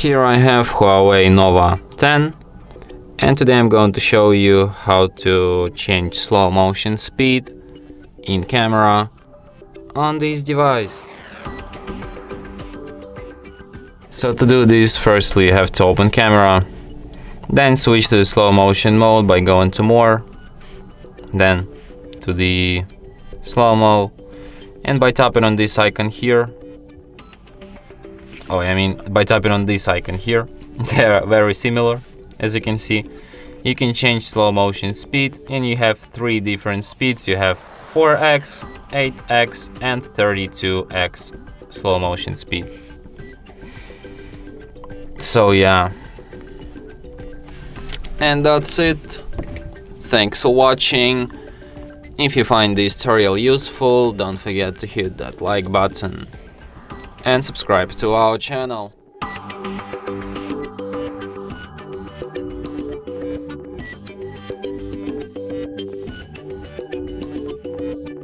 Here I have Huawei Nova 10, and today I'm going to show you how to change slow motion speed in camera on this device. So to do this, firstly you have to open camera, then switch to the slow motion mode by going to more, then to the slow-mo, and by tapping on this icon here, by tapping on this icon here, they are very similar. As you can see, you can change slow motion speed, and you have 3 different speeds. You have 4x, 8x, and 32x slow motion speed. So yeah, and that's it. Thanks for watching. If you find this tutorial useful, don't forget to hit that like button and subscribe to our channel.